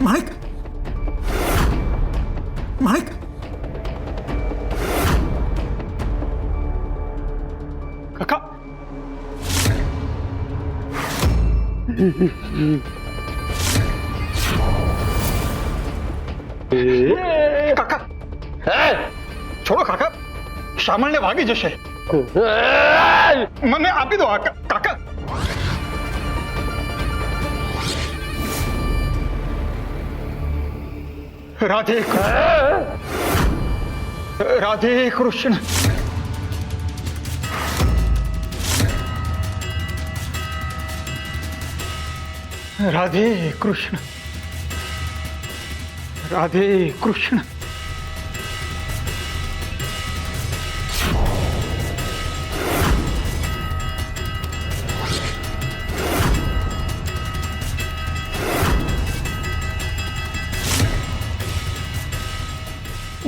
માણેક, માણેક, કાકા, કાકા, છોડો કાકા, શામળને વાગી જશે. મને આપી દો કાકા. રાધે રાધે કૃષ્ણ. રાધે કૃષ્ણ. રાધે કૃષ્ણ.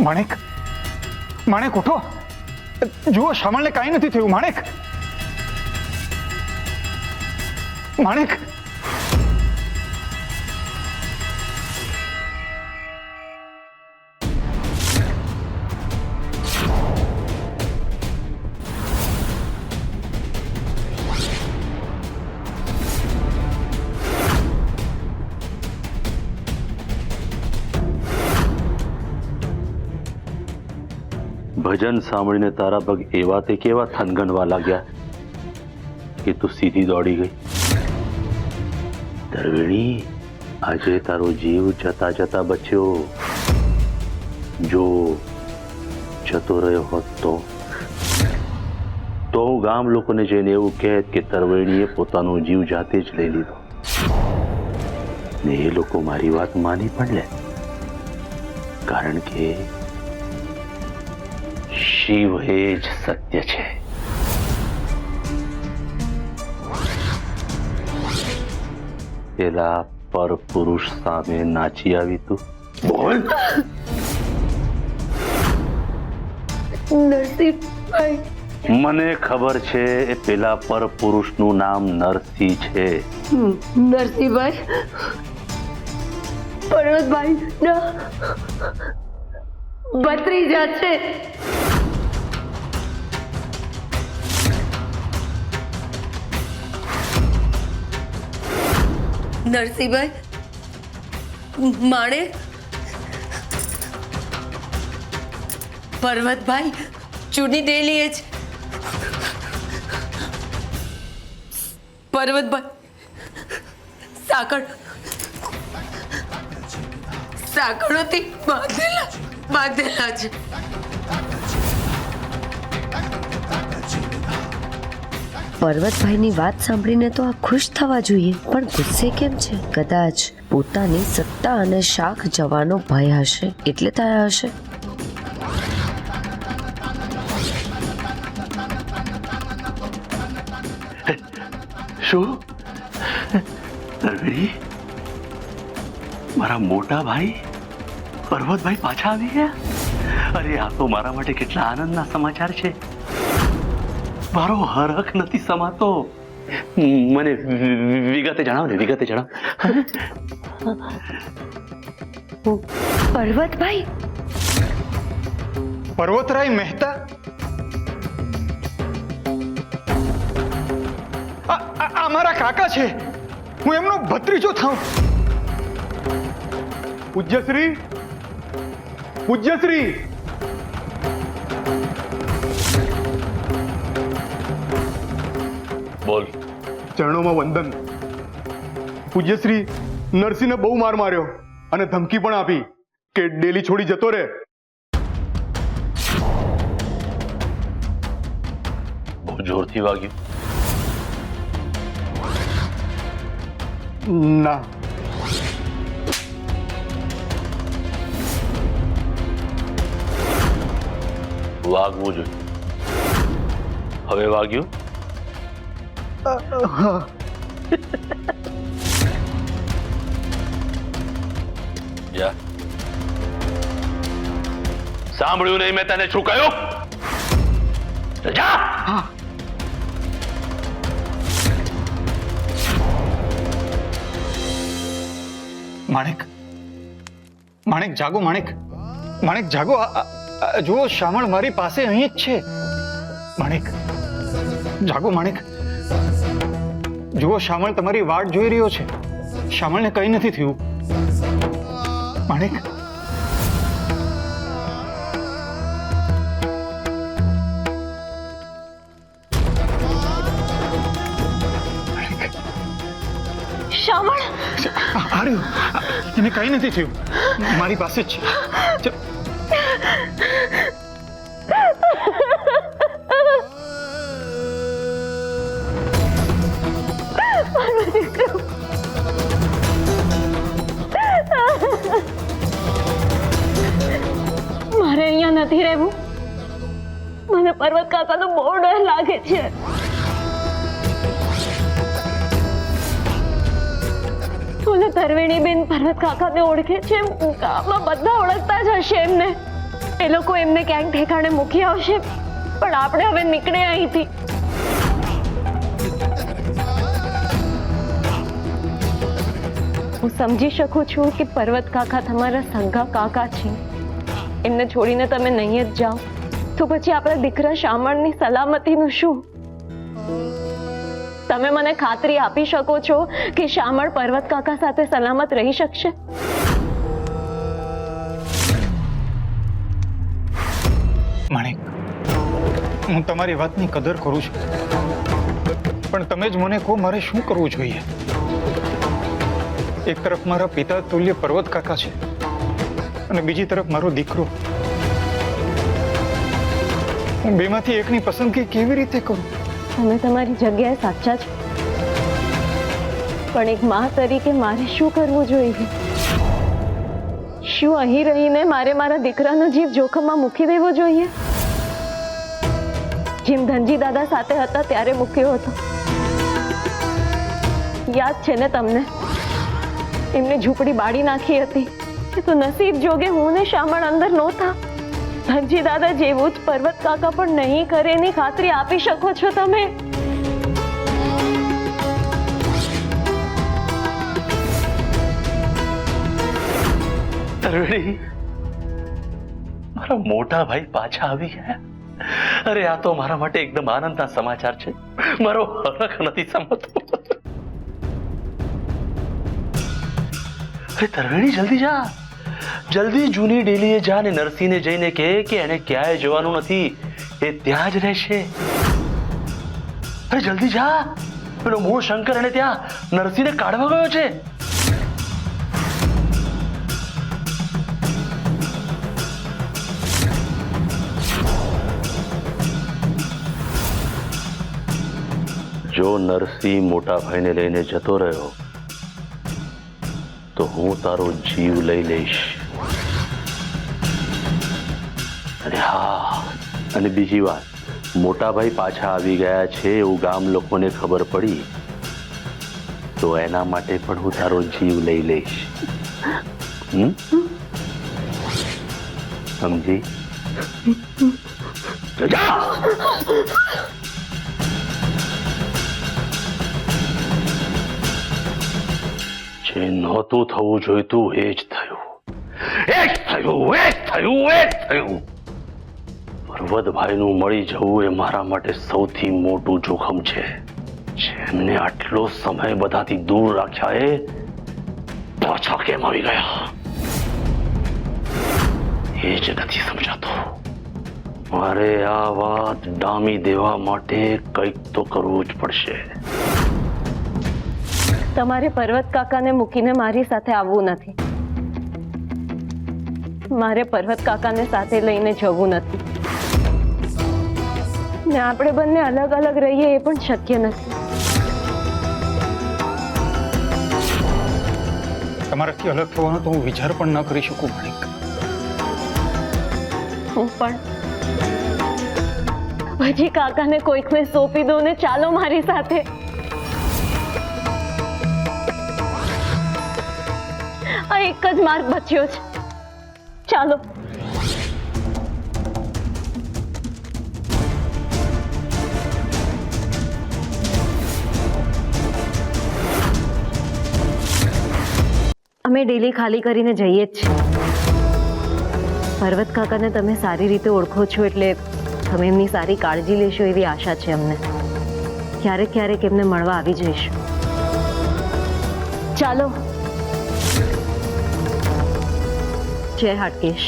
માણેક, માણેક ઉઠો. જુઓ, શામળને કાંઈ નથી થયું. માણેક, માણેક, ભજન સાંભળીને તારા પગ એવા તે કેવા થનગનવા લાગ્યા કે તું સીધી દોડી ગઈ. ધરવેણી, આજે તારો જીવ જતા જતા બચ્યો. જો જતો રહ્યો હોત તો હું ગામ લોકોને જઈને એવું કહેત કે તરવેણીએ પોતાનો જીવ જાતે જ લઈ લીધો, ને એ લોકો મારી વાત માની પણ લે. કારણ કે શિવ એ જ સત્ય છે. પેલા પર પુરુષ સામે નાચી આવી તું. બોલ. નરસિંહભાઈ, મને ખબર છે એ પેલા પર પુરુષનું નામ નરસિંહ છે. નરસિંહભાઈ પર્વતભાઈ ના ભત્રીજા છે. નરસિંહભાઈ, માણેક, પર્વતભાઈ ચૂની ડેલી જ. પર્વતભાઈ સાંકળોથી બાંધેલા છે. પર્વતભાઈની વાત સાંભળીને તો આ ખુશ થવા જોઈએ, પણ ગુસ્સે કેમ છે? કદાચ પોતાની સત્તા અને શાખ જવાનો ભય હશે એટલે થયા હશે. શું તરવેણી, મારા મોટા ભાઈ પર્વતભાઈ પાછા આવી ગયા? અરે આ તો મારા માટે કેટલા આનંદના સમાચાર છે. મારો હરખ નથી સમાતો. મને વિગતે જણાવ ને, વિગતે જણાવ. પર્વતભાઈ, પર્વતરાય મહેતા, આ મારા કાકા છે. હું એમનો ભત્રીજો થાઉં. પૂજ્યશ્રી, પૂજ્યશ્રી. બોલ. ચરણોમાં વંદન. પૂજ્યશ્રી, નરસિંહને બહુ માર માર્યો અને ધમકી પણ આપી કે ડેલી છોડી જતો રહે. બહુ જોરથી વાગ્યું? ના. વાગવું જોઈએ. હવે વાગ્યું? જા. સાંભળ્યું નહીં મેં તને શું કહ્યું? જા. માણેક, માણેક જાગો, માણેક, માણેક જાગો. જુઓ, શામળ મારી પાસે અહીં જ છે. માણેક જાગો, માણેક. જુઓ, શામળ તમારી વાટ જોઈ રહ્યો છે. શામળને કંઈ નથી થયું. માણેક, શામળ, આ રહ્યો. એને કંઈ નથી થયું. મારી પાસે જ છે. મારે અહીંયા નથી રહેવું. મને પર્વત કાકાનો બહુ ડર લાગે છે. ઓલે તરવેણી બેન પર્વત કાકાને ઓળખે છે. ગામમાં બધા ઓળખતા જ હશે એમને. એ લોકો એમને ક્યાંક ઠેકાણે મૂકી આવશે. પણ આપણે હવે નીકળે અહીંથી. હું સમજી શકું છું કે પર્વત કાકા તમારા સગા કાકા છે. એમને છોડીને તમે નહીં જ જાઓ તો પછી આપણા દીકરા શામળની સલામતીનું શું? તમે મને ખાતરી આપી શકો છો કે શામળ પર્વત કાકા સાથે સલામત રહી શકશે? માણેક, હું તમારી વાતની કદર કરું છું, પણ તમે જ મને કહો મારે શું કરવું જોઈએ. એક તરફ મારા પિતા તુલ્ય પર્વત કાકા છે અને બીજી તરફ મારો દીકરો. હું બેમાંથી એકની પસંદગી કેવી રીતે કરું? તમે તમારી જગ્યાએ સાચા છો, પણ એક મા તરીકે મારે શું કરવું જોઈએ? શું અહીં રહીને મારે મારા દીકરાનો જીવ જોખમમાં મૂકી દેવો જોઈએ? જેમ ધનજી દાદા સાથે હતા ત્યારે મૂક્યો હતો. યાદ છે ને તમને? એમને ઝૂંપડી બાળી નાખી હતી. એ તો નસીબ જોગે હું ને શામળ અંદર નહોતા. ધનજી દાદા જેવું જ પર્વત કાકા પણ નહીં કરે એની ખાતરી આપી શકો છો તમે? તરવેણી, મારા મોટા ભાઈ પાછા આવી ગયા. અરે આ તો મારા માટે એકદમ આનંદના સમાચાર છે. મારો હરખ નથી સમજતો. અરે તરવેણી, જલ્દી જા. જલ્દી જૂની ડેલીએ જા ને નરસિંહને જઈને કહે કે એને ક્યાંય જવાનું નથી, એ ત્યાં જ રહેશે. અરે જલ્દી જા. પેલો મૂળ શંકર એને ત્યાં નરસિંહને કાઢવા ગયો છે. જો નરસિંહ મોટા ભાઈને લઈને જતો રહ્યો તો હું તારો જીવ લઈ લઈશ. અને હા, અને બીજી વાત, મોટા ભાઈ પાછા આવી ગયા છે એવું ગામ લોકોને ખબર પડી તો એના માટે પણ હું તારો જીવ લઈ લઈશ. સમજી? જા. જે નહોતું થવું જોઈતું એ જ થયું. પર્વતભાઈનું મળી જવું એ મારા માટે સૌથી મોટું જોખમ છે. જેમને આટલો સમય બધાથી દૂર રાખ્યા એ પાછા કેમ આવી ગયા એ જ નથી સમજાતું. મારે આ વાત ડામી દેવા માટે કંઈક તો કરવું જ પડશે. તમારે પર્વત કાકાને મૂકીને મારી સાથે આવવું નથી. મારે પર્વત કાકાને સાથે લઈને જવું નથી. ને આપણે બંને અલગ અલગ રહીએ એ પણ શક્ય નથી. તમારાથી અલગ થવાનો તો હું વિચાર પણ ન કરી શકું. માણેક, હું પણ પછી કાકાને કોઈકને સોંપી દો ને ચાલો મારી સાથે. આ એક જ માર્ગ બચ્યો છે. ચાલો. અમે ડેલી ખાલી કરીને જઈએ જ છીએ. પર્વત કાકાને તમે સારી રીતે ઓળખો છો એટલે તમે એમની સારી કાળજી લેશો એવી આશા છે અમને. ક્યારેક ક્યારેક એમને મળવા આવી જઈશું. ચાલો. જય હાટકેશ.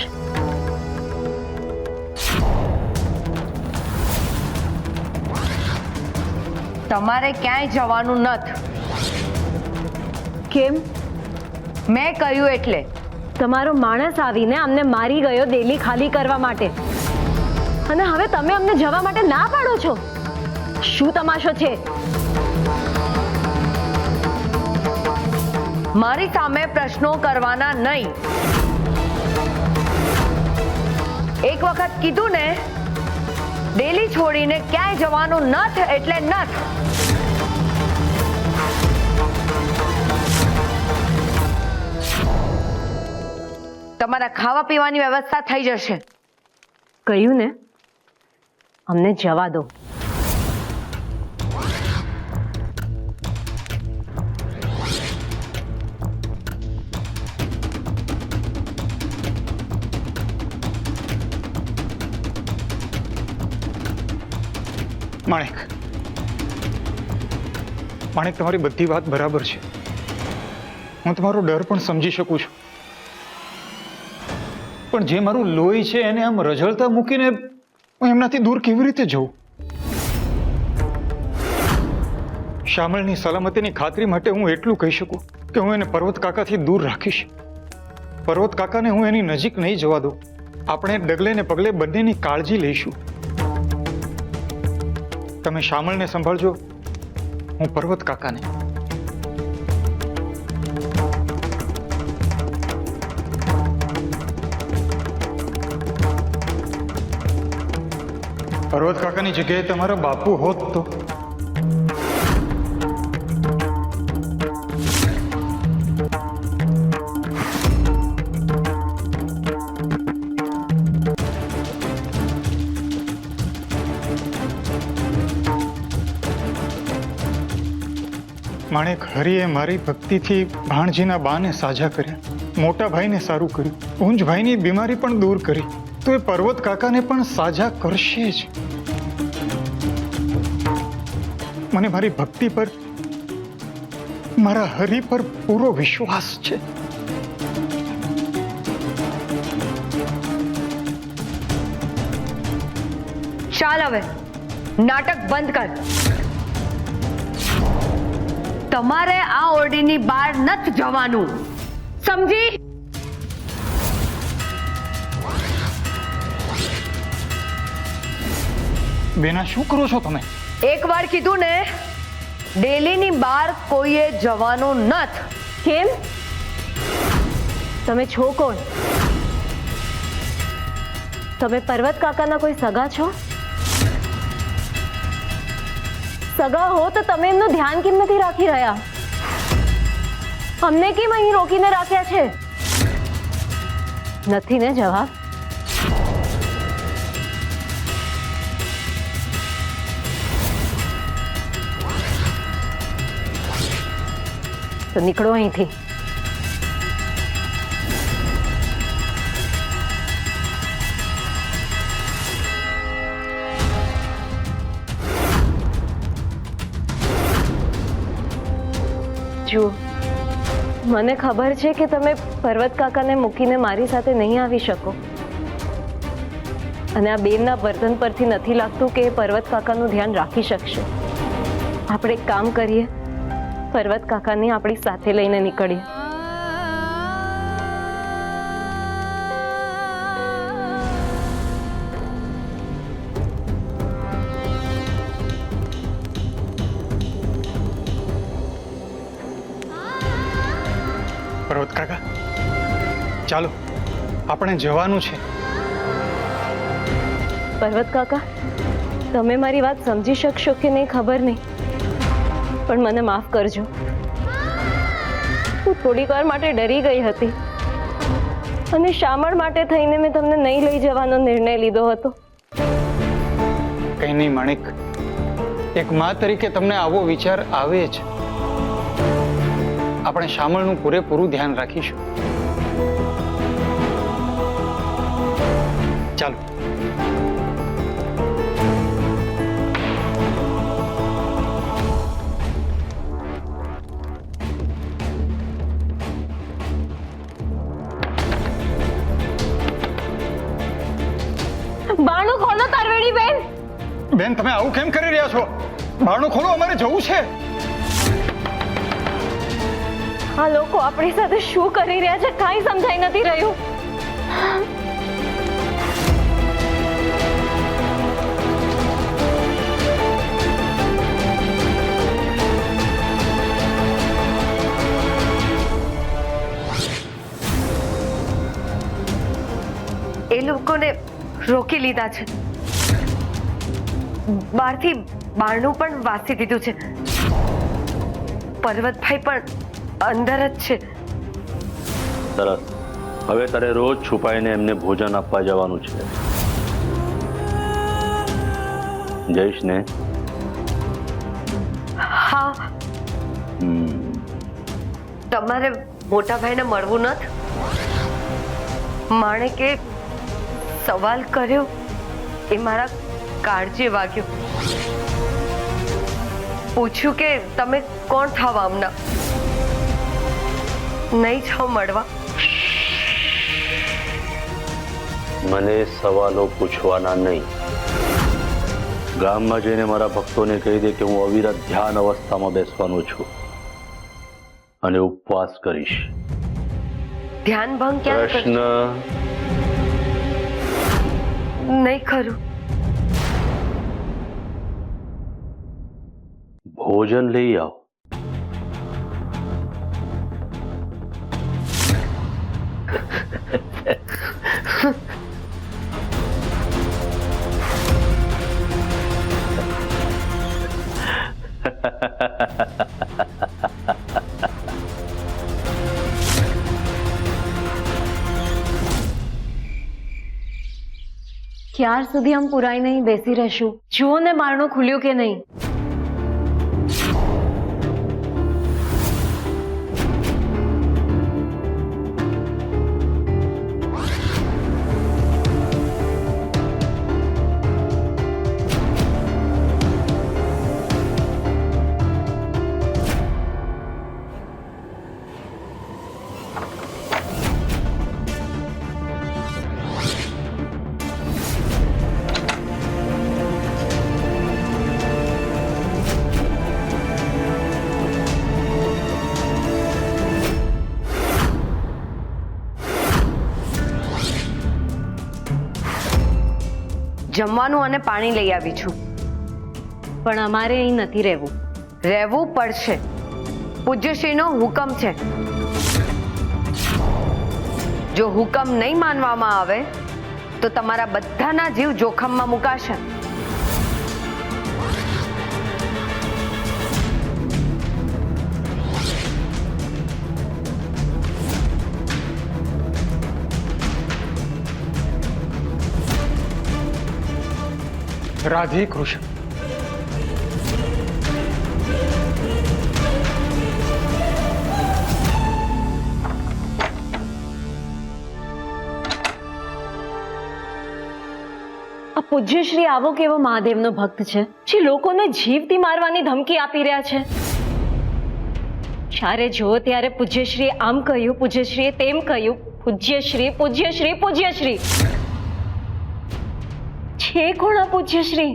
તમારે ક્યાંય જવાનું નથી. કેમ? મેં કહ્યું એટલે. તમારો માણસ આવીને અમને મારી ગયો ડેલી ખાલી કરવા માટે, અને હવે તમે અમને જવા માટે ના પાડો છો. શું તમાશો છે? મારી સામે પ્રશ્નો કરવાના નહીં. એક વખત કીધું ને, ડેલી છોડીને ક્યાંય જવાનું નથી એટલે નથી. તમારા ખાવા પીવાની વ્યવસ્થા થઈ જશે. કહ્યું ને, અમને જવા દો. માણેક, માણેક, તમારી બધી વાત બરાબર છે. હું તમારો ડર પણ સમજી શકું છું, પણ જે મારું લોહી છે એને આમ રઝળતા મૂકીને હું એમનાથી દૂર કેવી રીતે જઉં? શામળની સલામતીની ખાતરી માટે હું એટલું કહી શકું કે હું એને પર્વત કાકાથી દૂર રાખીશ. પર્વત કાકાને હું એની નજીક નહીં જવા દઉં. આપણે ડગલે ને પગલે બંનેની કાળજી લઈશું. તમે શામળને સંભાળજો, હું પર્વત કાકાને. પર્વત કાકાની જગ્યાએ તમારા બાપુ હોત તો માણેક, હરિએ મારી ભક્તિથી ભાણજીના બાને સાજા કર્યા, મોટા ભાઈને સારું કર્યું, પૂંજભાઈની બીમારી પણ દૂર કરી, તો એ પર્વત કાકાને પણ સાજા કરશે જ. મને મારી ભક્તિ પર, મારા હરિ પર પૂરો વિશ્વાસ છે. ચાલ હવે નાટક બંધ કર. તમારે આ ઓરડીની બહાર નથી જવાનું, સમજી? બેના, શું કરો છો તમે? એકવાર કીધું ને, ડેલીની બહાર કોઈએ જવાનું નથી. કેમ? તમે છો કોણ? તમે પર્વત કાકાના કોઈ સગા છો? સગા હો તો તમે એમનું ધ્યાન કેમ નથી રાખી રહ્યા? અમને કેમ અહીં રોકીને રાખ્યા છે? નથી ને જવાબ? તો નીકળો અહીંથી. જુઓ, મને ખબર છે કે તમે પર્વત કાકાને મૂકીને મારી સાથે નહીં આવી શકો, અને આ બેનના વર્તન પરથી નથી લાગતું કે એ પર્વત કાકાનું ધ્યાન રાખી શકશે. આપણે એક કામ કરીએ, પર્વત કાકાને આપણી સાથે લઈને નીકળીએ. પર્વત કાકા, ચાલો, આપણે જવાનું છે. પર્વત કાકા, તમે મારી વાત સમજી શકશો કે નહીં ખબર નહીં, પણ મને માફ કરજો. હું થોડીક વાર માટે ડરી ગઈ હતી, અને શામળ માટે થઈને મેં તમને નહીં લઈ જવાનો નિર્ણય લીધો હતો. કંઈ નહીં માણિક, એક મા તરીકે તમને આવો વિચાર આવે જ. આપણે શામળનું પૂરેપૂરું ધ્યાન રાખીશું. ચાલો. બાણું ખોલો તારવેડી બેન. બેન, તમે આવું કેમ કરી રહ્યા છો? બારણું ખોલો, અમારે જવું છે. આ લોકો આપણી સાથે શું કરી રહ્યા છે કાંઈ સમજાઈ નથી રહ્યું. એ લોકોને રોકી લીધા છે. બહારથી બારણું પણ વાસી દીધું છે. પર્વતભાઈ પણ અંદર જ છે. સરસ. હવે તારે રોજ છુપાઈને એમને ભોજન આપવા જવાનું છે. જઈશ ને? હા. તમારે મોટા ભાઈને મળવું નથી? માણેકે સવાલ કર્યો એ મારા કાળજે વાગ્યો. પૂછ્યું કે તમે કોણ થાવ આમના? નહીં જાઓ મળવા? મને સવાલો પૂછવાના નહીં. ગામમાં જઈને મારા ભક્તોને કહી દે કે હું અવિરત ધ્યાન અવસ્થામાં બેસવાનો છું અને ઉપવાસ કરીશ. ધ્યાન ભંગ ક્યાં પ્રશ્ન નહીં ખરું. ભોજન લઈ આવ. ક્યાર સુધી આમ પુરાઈ નહીં બેસી રહેશું? જુઓ ને બારણું ખુલ્યું કે નહીં. જમવાનું અને પાણી લઈ આવી છું. પણ અમારે અહીં નથી રહેવું. રહેવું પડશે. પૂજ્યશ્રીનો હુકમ છે. જો હુકમ નહીં માનવામાં આવે તો તમારા બધાના જીવ જોખમમાં મુકાશે. રાધે કૃષ્ણ. આ પૂજ્યશ્રી આવો કેવો મહાદેવનો ભક્ત છે જે લોકોને જીવથી મારવાની ધમકી આપી રહ્યા છે. જ્યારે જો ત્યારે પૂજ્યશ્રીએ આમ કહ્યું, પૂજ્યશ્રીએ તેમ કહ્યું. પૂજ્યશ્રી પૂજ્યશ્રી પૂજ્યશ્રી છે કોણ આ પૂજ્યશ્રી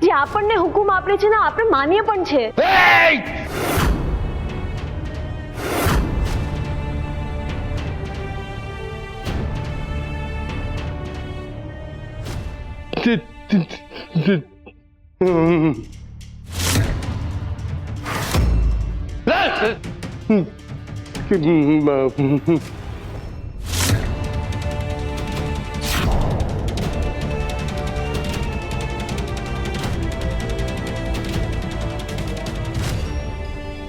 જે આપણને હુકુમ આપે છે ને આપણે માનીએ પણ છે?